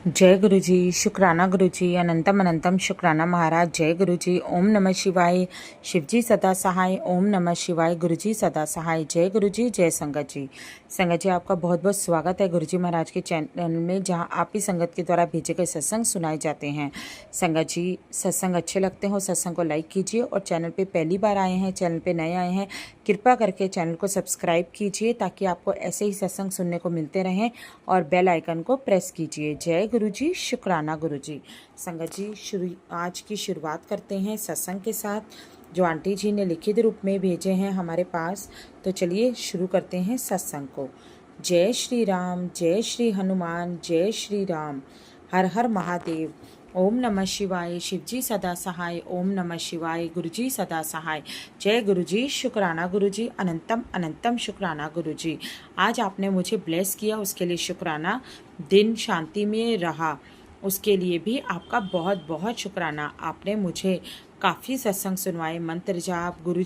जय गुरु जी, शुक्राना गुरु जी, अनंतम अनंतम शुक्राना महाराज। जय गुरु जी, ओम नमः शिवाय। शिवजी सदा सहाय, ओम नमः शिवाय। गुरु जी सदा सहाय। जय गुरु जी, जय संगत जी। संगत जी, आपका बहुत बहुत स्वागत है गुरु जी महाराज के चैनल में, जहां आप ही संगत के द्वारा भेजे गए सत्संग सुनाए जाते हैं। संगत जी, सत्संग अच्छे लगते हो सत्संग को लाइक कीजिए, और चैनल पे पहली बार आए हैं, चैनल पे नए आए हैं, कृपा करके चैनल को सब्सक्राइब कीजिए, ताकि आपको ऐसे ही सत्संग सुनने को मिलते रहें, और बेल आइकन को प्रेस कीजिए। जय गुरु जी, शुक्राना गुरु जी। संगत जी, आज की शुरुआत करते हैं सत्संग के साथ, जो आंटी जी ने लिखित रूप में भेजे हैं हमारे पास। तो चलिए शुरू करते हैं सत्संग को। जय श्री राम, जय श्री हनुमान, जय श्री राम। हर हर महादेव। ओम नमः शिवाय। शिवजी सदा सहाय, ओम नमः शिवाय। गुरुजी सदा सहाय। जय गुरुजी, शुक्राना गुरुजी, अनंतम अनंतम शुक्राना गुरुजी। आज आपने मुझे ब्लेस किया, उसके लिए शुक्राना। दिन शांति में रहा, उसके लिए भी आपका बहुत बहुत शुक्राना। आपने मुझे काफ़ी सत्संग सुनवाए, मंत्र जाप, गुरु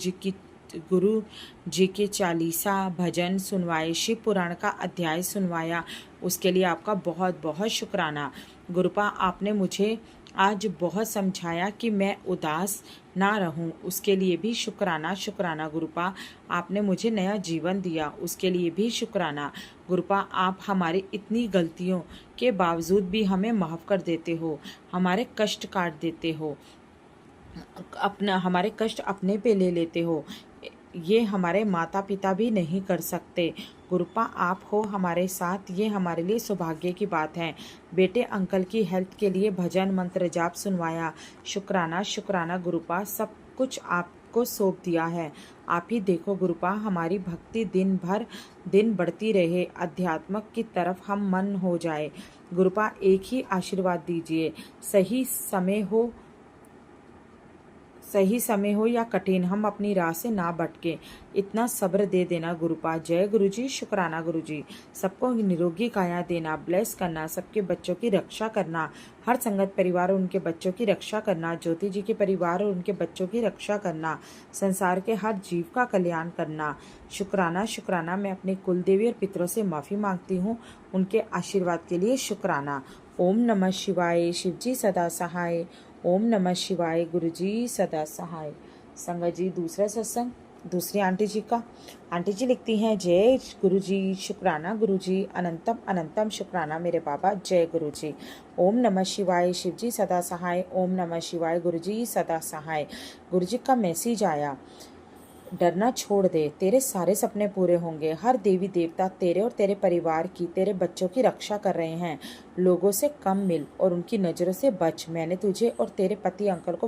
जी के चालीसा भजन सुनवाए, शिव पुराण का अध्याय सुनवाया, उसके लिए आपका बहुत बहुत शुक्राना। गुरुपा, आपने मुझे आज बहुत समझाया कि मैं उदास ना रहूं, उसके लिए भी शुक्राना शुक्राना। गुरुपा, आपने मुझे नया जीवन दिया, उसके लिए भी शुक्राना। गुरुपा, आप हमारी इतनी गलतियों के बावजूद भी हमें माफ़ कर देते हो, हमारे कष्ट काट देते हो, हमारे कष्ट अपने पे ले लेते हो। ये हमारे माता पिता भी नहीं कर सकते। गुरुपा, आप हो हमारे साथ, ये हमारे लिए सौभाग्य की बात है। बेटे अंकल की हेल्थ के लिए भजन मंत्र जाप सुनवाया, शुक्राना शुक्राना। गुरुपा, सब कुछ आपको सौंप दिया है। आप ही देखो गुरुपा, हमारी भक्ति दिन बढ़ती रहे, अध्यात्म की तरफ हम मन हो जाए। गुरुपा, एक ही आशीर्वाद दीजिए, सही समय हो या कठिन, हम अपनी राह से ना भटके, इतना सब्र दे देना गुरुपा। जय गुरुजी, शुक्राना गुरुजी। सबको निरोगी काया देना, ब्लेस करना, सबके बच्चों की रक्षा करना, हर संगत परिवार और उनके बच्चों की रक्षा करना, ज्योति जी के परिवार और उनके बच्चों की रक्षा करना, संसार के हर जीव का कल्याण करना। शुक्राना शुक्राना। मैं अपने कुलदेवी और पितरों से माफ़ी मांगती हूँ, उनके आशीर्वाद के लिए शुक्राना। ओम नमः शिवाय। शिवजी सदा सहाय, ओम नमः शिवाय। गुरुजी सदा सहाय। संगत जी, दूसरा सत्संग दूसरी आंटी जी का। आंटी जी लिखती हैं, जय गुरुजी, शुक्राना गुरुजी, अनंतम अनंतम शुक्राना मेरे बाबा। जय गुरुजी। ओम नमः शिवाय। शिवजी सदा सहाय, ओम नमः शिवाय। गुरुजी सदा सहाय। गुरुजी का मैसेज आया, डरना छोड़ दे, तेरे सारे सपने पूरे होंगे। हर देवी देवता तेरे और तेरे परिवार की, तेरे बच्चों की रक्षा कर रहे हैं। लोगों से कम मिल और उनकी नज़रों से बच। मैंने तुझे और तेरे पति अंकल को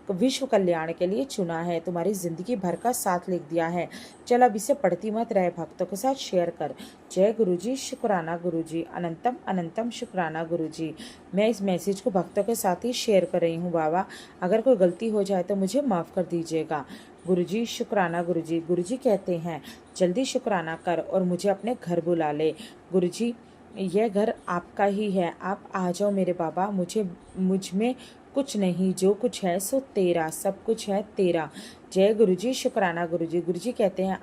विश्व कल्याण के लिए चुना है, तुम्हारी जिंदगी भर का साथ लिख दिया है। चल अब इसे पढ़ती मत रहे, भक्तों के साथ शेयर कर। जय गुरुजी, शुक्राना गुरुजी, अनंतम अनंतम शुक्राना गुरुजी। मैं इस मैसेज को भक्तों के साथ ही शेयर कर रही हूँ बाबा, अगर कोई गलती हो जाए तो मुझे माफ़ कर दीजिएगा। गुरुजी, शुक्राना गुरुजी। गुरुजी कहते हैं, जल्दी शुक्राना कर और मुझे अपने घर बुला ले। गुरुजी, यह घर आपका ही है, आप आ जाओ मेरे बाबा। मुझ में कुछ नहीं, जो कुछ है सो तेरा, सब कुछ है तेरा। जय गुरुजी, शुक्राना गुरुजी। गुरुजी कहते हैं,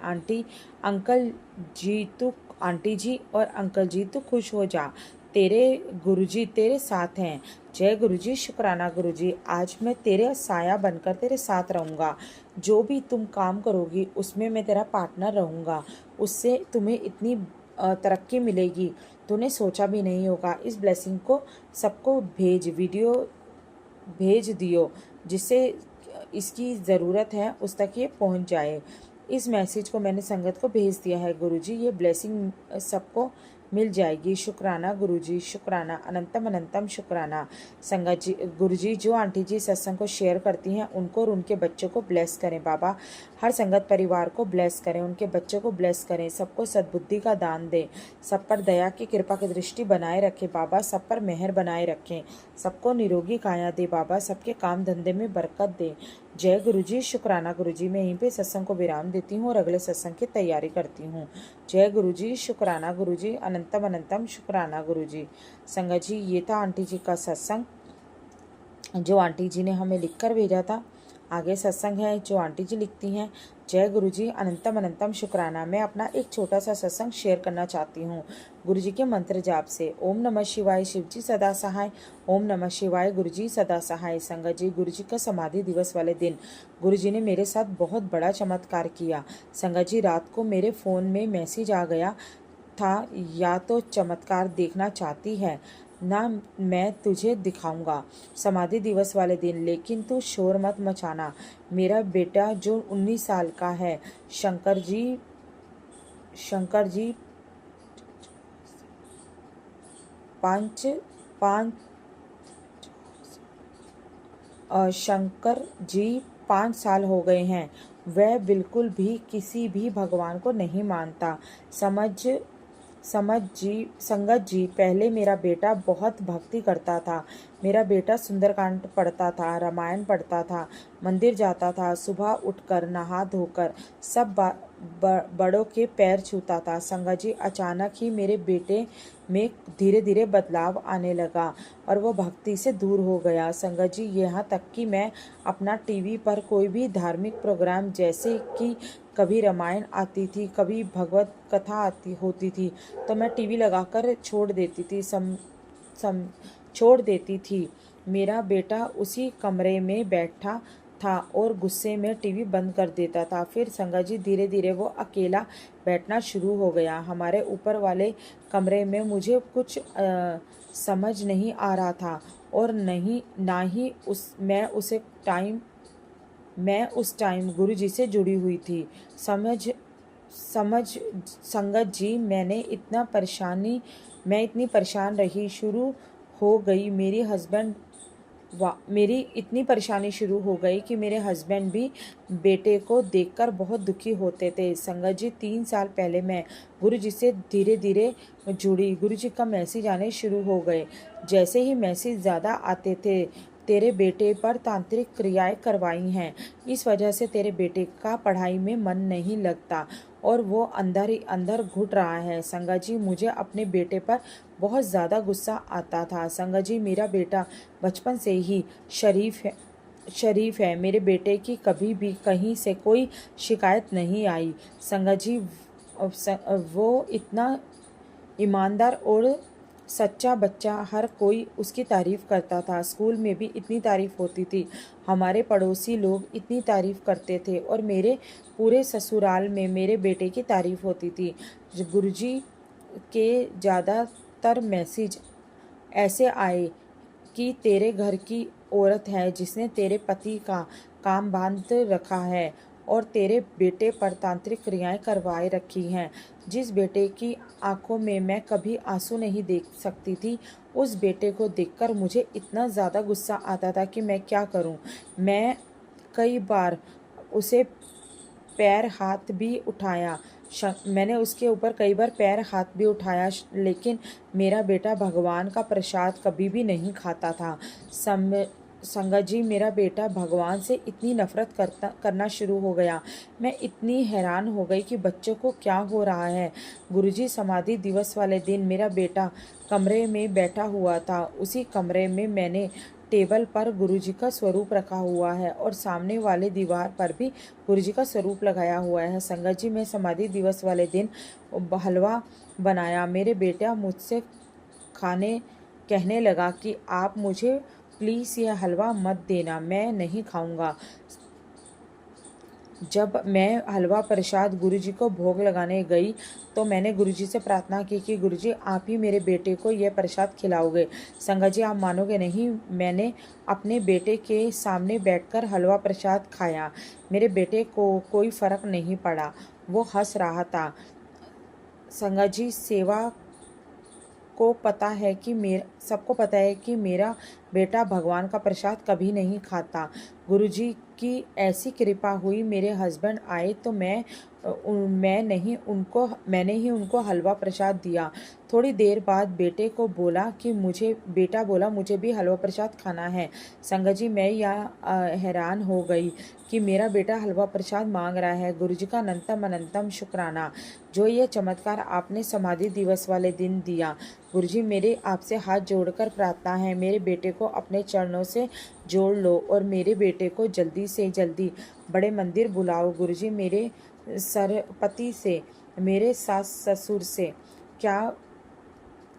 आंटी जी और अंकल जी तू खुश हो जा, तेरे गुरुजी तेरे साथ हैं। जय गुरुजी, शुक्राना गुरुजी। आज मैं तेरे साया बनकर तेरे साथ रहूँगा, जो भी तुम काम करोगी उसमें मैं तेरा पार्टनर रहूँगा, उससे तुम्हें इतनी तरक्की मिलेगी, तूने सोचा भी नहीं होगा। इस ब्लेसिंग को सबको वीडियो भेज दियो, जिससे इसकी ज़रूरत है उस तक ये पहुंच जाए। इस मैसेज को मैंने संगत को भेज दिया है गुरुजी, ये ब्लेसिंग सबको मिल जाएगी। शुक्राना गुरुजी, शुक्राना, अनंतम अनंतम शुक्राना। संगत जी, गुरुजी जो आंटी जी सत्संग को शेयर करती हैं उनको और उनके बच्चों को ब्लेस करें बाबा, हर संगत परिवार को ब्लेस करें, उनके बच्चों को ब्लेस करें, सबको सद्बुद्धि का दान दें, सब पर दया की कृपा की दृष्टि बनाए रखें बाबा, सब पर मेहर बनाए रखें, सबको निरोगी काया दे बाबा, सबके काम धंधे में बरकत दे। जय गुरुजी, शुक्राना गुरुजी। मैं यहीं पे सत्संग को विराम देती हूँ और अगले सत्संग की तैयारी करती हूँ। जय गुरुजी, शुक्राना गुरुजी, अनंतम अनंतम शुक्राना गुरुजी। संगत जी, ये था आंटी जी का सत्संग, जो आंटी जी ने हमें लिखकर भेजा था। आगे सत्संग है जो आंटी जी लिखती हैं। जय गुरु जी, अनंतम अनंतम शुक्राना। मैं अपना एक छोटा सा सत्संग शेयर करना चाहती हूँ गुरु जी के मंत्र जाप से। ओम नमः शिवाय, शिव जी सदा सहाय। ओम नमः शिवाय, गुरु जी सदा सहाय। संगत जी, गुरु जी का समाधि दिवस वाले दिन गुरु जी ने मेरे साथ बहुत बड़ा चमत्कार किया। संगत जी, रात को मेरे फ़ोन में मैसेज आ गया था, या तो चमत्कार देखना चाहती है ना, मैं तुझे दिखाऊंगा समाधि दिवस वाले दिन, लेकिन तू शोर मत मचाना। मेरा बेटा जो 19 साल का है, शंकर जी पांच पांच शंकर जी 5 साल हो गए हैं। वह बिल्कुल भी किसी भी भगवान को नहीं मानता। संगत जी, पहले मेरा बेटा बहुत भक्ति करता था। मेरा बेटा सुंदरकांड पढ़ता था, रामायण पढ़ता था, मंदिर जाता था, सुबह उठकर नहा धोकर सब बड़ों के पैर छूता था। संगत जी, अचानक ही मेरे बेटे में धीरे धीरे बदलाव आने लगा और वो भक्ति से दूर हो गया। संगत जी, यहाँ तक कि मैं अपना टीवी पर कोई भी धार्मिक प्रोग्राम, जैसे कि कभी रामायण आती थी, कभी भगवत कथा होती थी, तो मैं टीवी लगाकर छोड़ देती थी। मेरा बेटा उसी कमरे में बैठा था और गुस्से में टीवी बंद कर देता था। फिर संगत जी, धीरे धीरे वो अकेला बैठना शुरू हो गया। हमारे ऊपर वाले कमरे में मुझे कुछ समझ नहीं आ रहा था और ना ही मैं उस टाइम गुरु जी से जुड़ी हुई थी। संगत जी, मैं इतनी परेशान रही, मेरी इतनी परेशानी शुरू हो गई कि मेरे हस्बैंड भी बेटे को देखकर बहुत दुखी होते थे। संगत जी, 3 साल पहले मैं गुरु जी से धीरे धीरे जुड़ी। गुरु जी का मैसेज आने शुरू हो गए। जैसे ही मैसेज ज़्यादा आते थे, तेरे बेटे पर तांत्रिक क्रियाएं करवाई हैं, इस वजह से तेरे बेटे का पढ़ाई में मन नहीं लगता और वो अंदर ही अंदर घुट रहा है। संगत जी, मुझे अपने बेटे पर बहुत ज़्यादा गुस्सा आता था। संगत जी, मेरा बेटा बचपन से ही शरीफ है। मेरे बेटे की कभी भी कहीं से कोई शिकायत नहीं आई। संगत जी, वो इतना ईमानदार और सच्चा बच्चा, हर कोई उसकी तारीफ़ करता था। स्कूल में भी इतनी तारीफ़ होती थी, हमारे पड़ोसी लोग इतनी तारीफ़ करते थे और मेरे पूरे ससुराल में मेरे बेटे की तारीफ़ होती थी। गुरुजी के ज़्यादातर मैसेज ऐसे आए कि तेरे घर की औरत है जिसने तेरे पति का काम बांध रखा है और तेरे बेटे पर तांत्रिक क्रियाएं करवाए रखी हैं। जिस बेटे की आंखों में मैं कभी आंसू नहीं देख सकती थी, उस बेटे को देखकर मुझे इतना ज़्यादा गुस्सा आता था कि मैं क्या करूं। मैं कई बार उसे पैर हाथ भी उठाया मैंने उसके ऊपर कई बार पैर हाथ भी उठाया, लेकिन मेरा बेटा भगवान का प्रसाद कभी भी नहीं खाता था। संगत जी, मेरा बेटा भगवान से इतनी नफरत करना शुरू हो गया। मैं इतनी हैरान हो गई कि बच्चों को क्या हो रहा है। गुरुजी, समाधि दिवस वाले दिन मेरा बेटा कमरे में बैठा हुआ था। उसी कमरे में मैंने टेबल पर गुरुजी का स्वरूप रखा हुआ है और सामने वाले दीवार पर भी गुरुजी का स्वरूप लगाया हुआ है। संगत जी, मैं समाधि दिवस वाले दिन हलवा बनाया। मेरे बेटा मुझसे कहने लगा कि आप मुझे प्लीज़ यह हलवा मत देना, मैं नहीं खाऊंगा। जब मैं हलवा प्रसाद गुरुजी को भोग लगाने गई तो मैंने गुरुजी से प्रार्थना की कि गुरुजी, आप ही मेरे बेटे को यह प्रसाद खिलाओगे। संगत जी, आप मानोगे नहीं, मैंने अपने बेटे के सामने बैठकर हलवा प्रसाद खाया। मेरे बेटे को कोई फ़र्क नहीं पड़ा, वो हंस रहा था। संगत जी, सबको पता है कि मेरा बेटा भगवान का प्रसाद कभी नहीं खाता। गुरुजी की ऐसी कृपा हुई, मेरे हस्बैंड आए तो मैंने ही उनको हलवा प्रसाद दिया। थोड़ी देर बाद बेटा बोला मुझे भी हलवा प्रसाद खाना है। संगत जी, मैं हैरान हो गई कि मेरा बेटा हलवा प्रसाद मांग रहा है। गुरुजी का अनंतम अनंतम शुक्राना, जो ये चमत्कार आपने समाधि दिवस वाले दिन दिया। गुरुजी, मेरे आपसे हाथ जोड़कर प्रार्थना है, मेरे बेटे को अपने चरणों से जोड़ लो और मेरे बेटे को जल्दी से जल्दी बड़े मंदिर बुलाओ गुरुजी। मेरे सरपति से, मेरे सास ससुर से क्या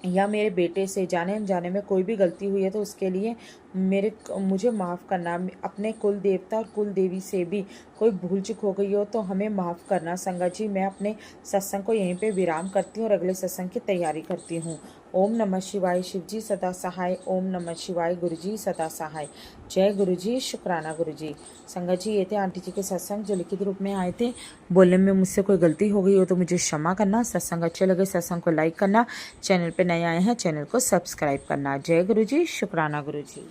या मेरे बेटे से जाने अनजाने में कोई भी गलती हुई है तो उसके लिए मुझे माफ़ करना। अपने कुल देवता और कुल देवी से भी कोई भूल चूक हो गई हो तो हमें माफ़ करना। संगत जी, मैं अपने सत्संग को यहीं पे विराम करती हूँ और अगले सत्संग की तैयारी करती हूँ। ओम नमः शिवाय। शिव जी सदा सहाय। ओम नमः शिवाय। गुरु जी सदा सहाय। जय गुरु जी। शुक्राना गुरु जी। संगत जी, ये थे आंटी जी के सत्संग जो लिखित रूप में आए थे। बोलने में मुझसे कोई गलती हो गई हो तो मुझे क्षमा करना। सत्संग अच्छे लगे सत्संग को लाइक करना। चैनल पे नए आए हैं चैनल को सब्सक्राइब करना। जय गुरु जी। शुक्राना गुरु जी।